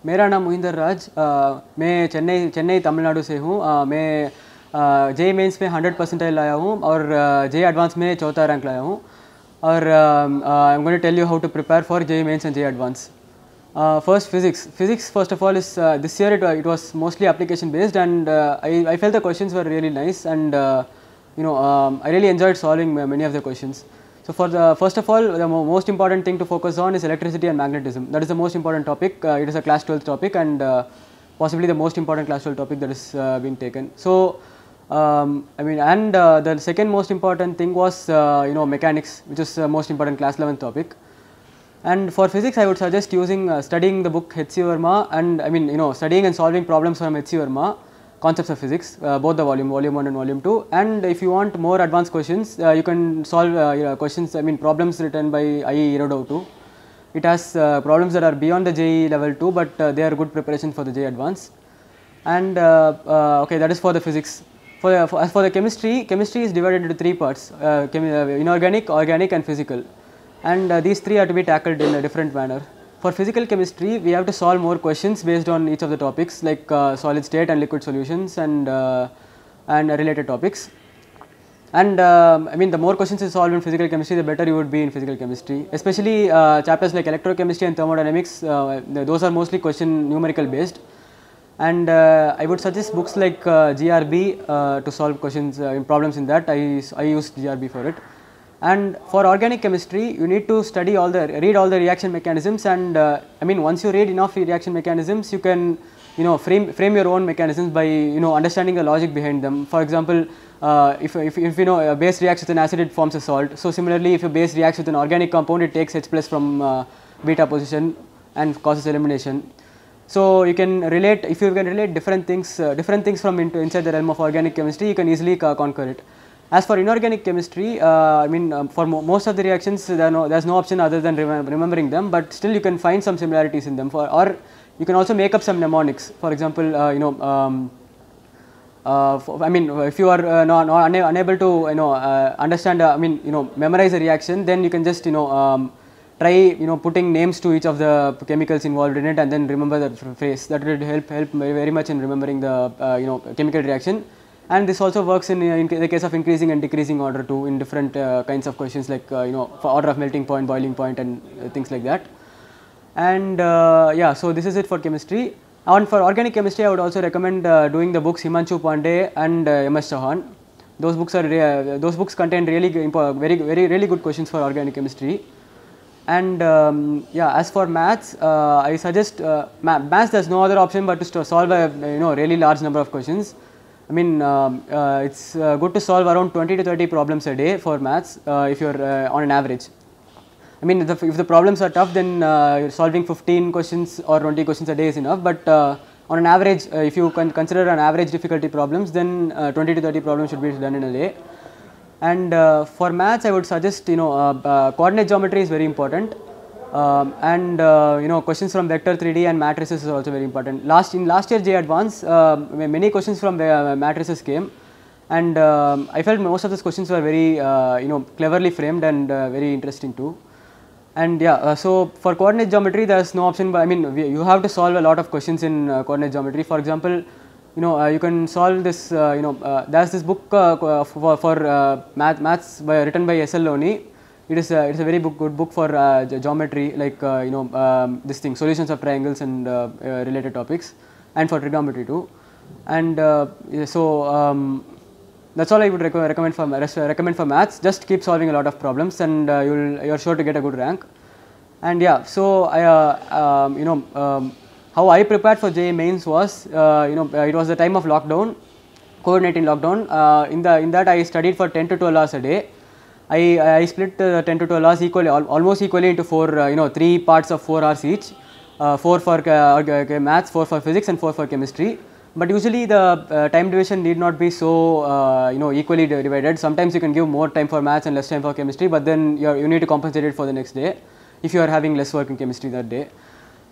मेरा नाम मोहिंदर राज। मैं चेन्नई तमिलनाडु से हूँ। मैं जेई मेंस में 100 परसेंटाइल लाया हूँ और जेई एडवांस में चौथा रैंक लाया हूँ। और I am going to tell you how to prepare for JEE Mains and JEE Advance. First, physics first of all is this year it was mostly application based, and I felt the questions were really nice, and I really enjoyed solving many of the questions. So for the first of all, the most important thing to focus on is electricity and magnetism. That is the most important topic. It is a class 12th topic, and possibly the most important class 12 topic that is being taken. So the second most important thing was mechanics, which is most important class 11th topic. And for physics, I would suggest studying the book H.C. Verma, and studying and solving problems from H.C. Verma, Concepts of Physics, both the volume 1 and volume 2. And if you want more advanced questions, you can solve questions, problems written by I.E. Hirodo. It has problems that are beyond the JEE level 2, but they are good preparation for the JEE Advanced. And okay, that is for the physics. As for the chemistry is divided into three parts: inorganic, organic, and physical. And these three are to be tackled in a different manner. For physical chemistry, we have to solve more questions based on each of the topics, like solid state and liquid solutions, and related topics. And the more questions you solve in physical chemistry, the better you would be in physical chemistry. Especially chapters like electrochemistry and thermodynamics, those are mostly numerical based. And I would suggest books like GRB to solve questions problems in that. I use GRB for it. And for organic chemistry, you need to read all the reaction mechanisms, and once you read enough reaction mechanisms, you can frame your own mechanisms by understanding the logic behind them. For example, if a base reacts with an acid, it forms a salt. So similarly, if a base reacts with an organic compound, it takes H plus from beta position and causes elimination. So you can relate, if you can relate different things from inside the realm of organic chemistry, you can easily conquer it. As for inorganic chemistry, for most of the reactions, there is no option other than remembering them, but still you can find some similarities in them. Or you can also make up some mnemonics. For example, if you are unable to understand, memorize a reaction, then you can just try putting names to each of the chemicals involved in it, and then remember the phrase. That will help very much in remembering the chemical reaction. And this also works in the case of increasing and decreasing order too, in different kinds of questions, like for order of melting point, boiling point, and things like that. And so this is it for chemistry. And for organic chemistry, I would also recommend doing the books Himanshu Pandey and M.S. Chauhan. Those books contain really good questions for organic chemistry. And as for maths, I suggest maths. There's no other option but to solve a really large number of questions. It's good to solve around 20 to 30 problems a day for maths if you are on an average. If the problems are tough, then solving 15 questions or 20 questions a day is enough. But on an average, if you can consider an average difficulty problems, then 20 to 30 problems should be done in a day. And for maths, I would suggest coordinate geometry is very important. Questions from vector 3D and matrices is also very important. In last year JEE Advance, many questions from matrices came, and I felt most of those questions were very cleverly framed and very interesting too. And so for coordinate geometry, there is no option, but you have to solve a lot of questions in coordinate geometry. For example, you can solve this. There is this book for maths written by S.L. Loni. It's a very good book for geometry, like this thing, solutions of triangles and related topics, and for trigonometry too. And that's all I would recommend for maths. Just keep solving a lot of problems, and you're sure to get a good rank. And so how I prepared for JEE Mains was it was the time of lockdown, COVID-19 lockdown. In that I studied for 10 to 12 hours a day. I split 10 to 12 hours almost equally into three parts of 4 hours each, 4 for maths, 4 for physics, and 4 for chemistry. But usually the time division need not be so equally divided. Sometimes you can give more time for maths and less time for chemistry, but then you need to compensate it for the next day if you are having less work in chemistry that day.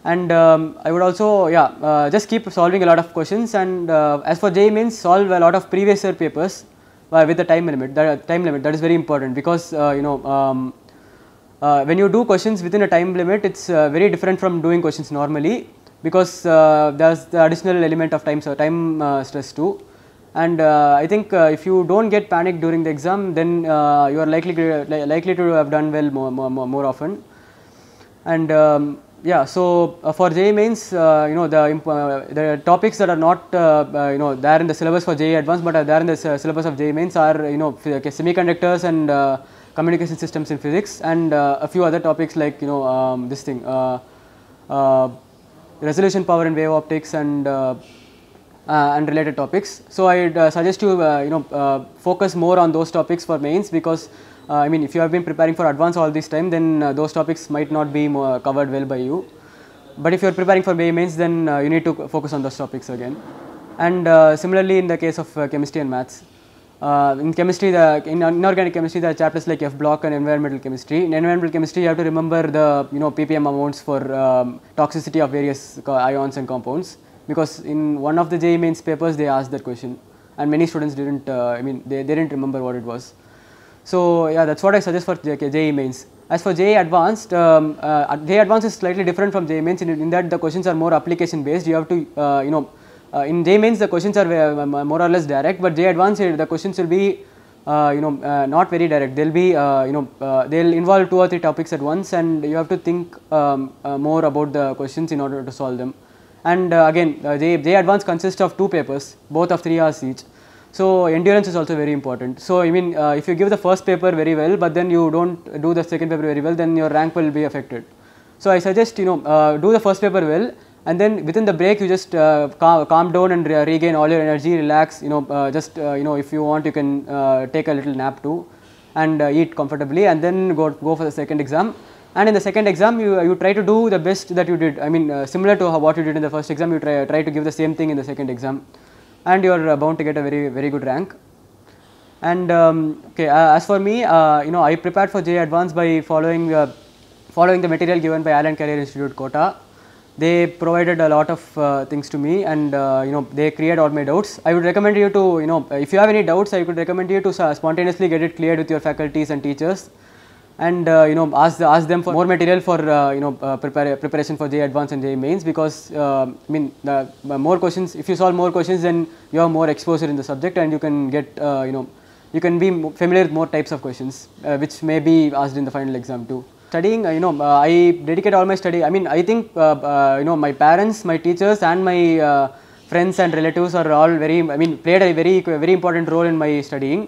And I would also just keep solving a lot of questions. And as for JEE Mains, solve a lot of previous year papers with the time limit. That is very important, because when you do questions within a time limit, it's very different from doing questions normally. because there's the additional element of time stress too. And I think if you don't get panicked during the exam, then you are likely to have done well more often. And yeah, so for JEE mains, the topics that are not there in the syllabus for JEE Advanced, but are there in the syllabus of JEE mains are semiconductors and communication systems in physics, and a few other topics like this thing, resolution power and wave optics, and related topics. So I suggest you focus more on those topics for mains, because I mean, if you have been preparing for advance all this time, then those topics might not be covered well by you. But if you are preparing for mains, then you need to focus on those topics again. And similarly, in the case of chemistry and maths, in chemistry, in inorganic chemistry, there are chapters like F block and environmental chemistry. In environmental chemistry, you have to remember the ppm amounts for toxicity of various ions and compounds, because in one of the JEE mains papers they asked that question, and many students didn't. They didn't remember what it was. So yeah, that's what I suggest for JEE mains. As for JEE Advanced, JEE Advanced is slightly different from JEE mains in that the questions are more application based. You have to in JEE mains the questions are more or less direct, but JEE Advanced the questions will be not very direct. They'll be they'll involve 2 or 3 topics at once, and you have to think more about the questions in order to solve them. And again, JEE Advanced consists of 2 papers, both of 3 hours each. So endurance is also very important. So I mean, if you give the first paper very well, but then you don't do the second paper very well, then your rank will be affected. So I suggest do the first paper well, and then within the break you just calm down and regain all your energy, relax. If you want, you can take a little nap too, and eat comfortably, and then go for the second exam. And in the second exam, you try to do the best that you did. I mean, similar to what you did in the first exam, you try to give the same thing in the second exam, and you are bound to get a very good rank. And as for me, I prepared for JEE Advanced by following the material given by Allen Career Institute, Kota. They provided a lot of things to me, and they cleared all my doubts. I would recommend you to if you have any doubts, I could recommend you to spontaneously get it cleared with your faculties and teachers, and ask them for more material for preparation for JEE Advanced and JEE Mains, because the more questions, if you solve more questions, then you have more exposure in the subject, and you can get you can be familiar with more types of questions which may be asked in the final exam too. Studying, I dedicate all my study. I mean, I think my parents, my teachers, and my friends and relatives are all played a very important role in my studying.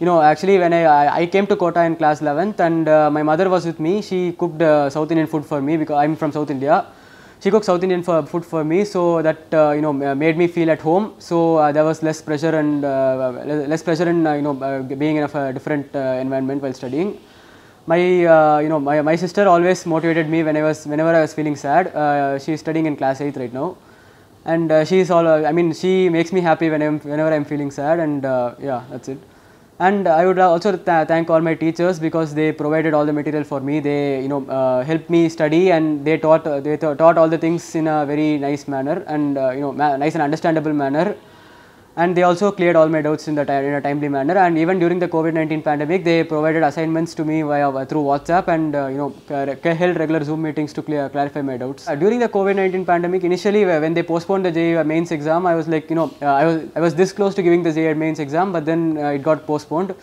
Actually, when I came to Kota in class 11th, and my mother was with me. She cooked South Indian food for me, because I'm from South India. She cooked South Indian food for me, so that made me feel at home. So there was less pressure and being in a different environment while studying. My sister always motivated me whenever I was feeling sad. She is studying in class 8th right now, and she makes me happy whenever I'm feeling sad, and yeah, that's it. And I would also thank all my teachers, because they provided all the material for me. They helped me study, and they taught all the things in a very nice manner, and nice and understandable manner. And they also cleared all my doubts in a timely manner. And even during the COVID-19 pandemic, they provided assignments to me through WhatsApp, and held regular Zoom meetings to clarify my doubts. During the COVID-19 pandemic, initially when they postponed the JEE mains exam, I was like, I was this close to giving the JEE mains exam, but then it got postponed.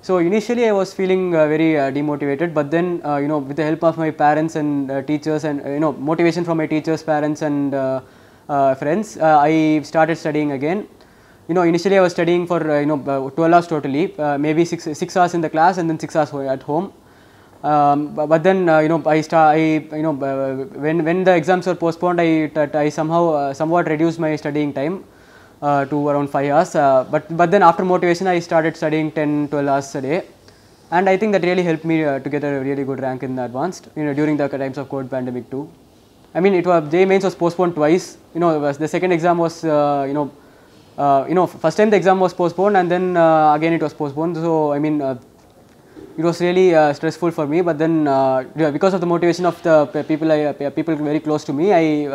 So initially I was feeling very demotivated, but then with the help of my parents and teachers, and motivation from my teachers, parents, and friends, I started studying again. Initially I was studying for 12 hours totally, maybe 6 hours in the class, and then 6 hours at home. But then when the exams were postponed, I somewhat reduced my studying time to around 5 hours. But then after motivation, I started studying 10-12 hours a day, and I think that really helped me to get a really good rank in the advanced. During the times of COVID pandemic too. I mean, JEE mains was postponed twice. The second exam was first time the exam was postponed, and then again it was postponed. So I mean, it was really stressful for me. But then because of the motivation of the people very close to me, I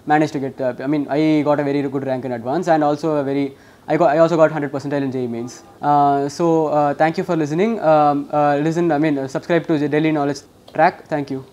managed to get. I got a very good rank in advance, and also I also got 100 percentile in JEE mains. So thank you for listening. Subscribe to the Daily Knowledge Track. Thank you.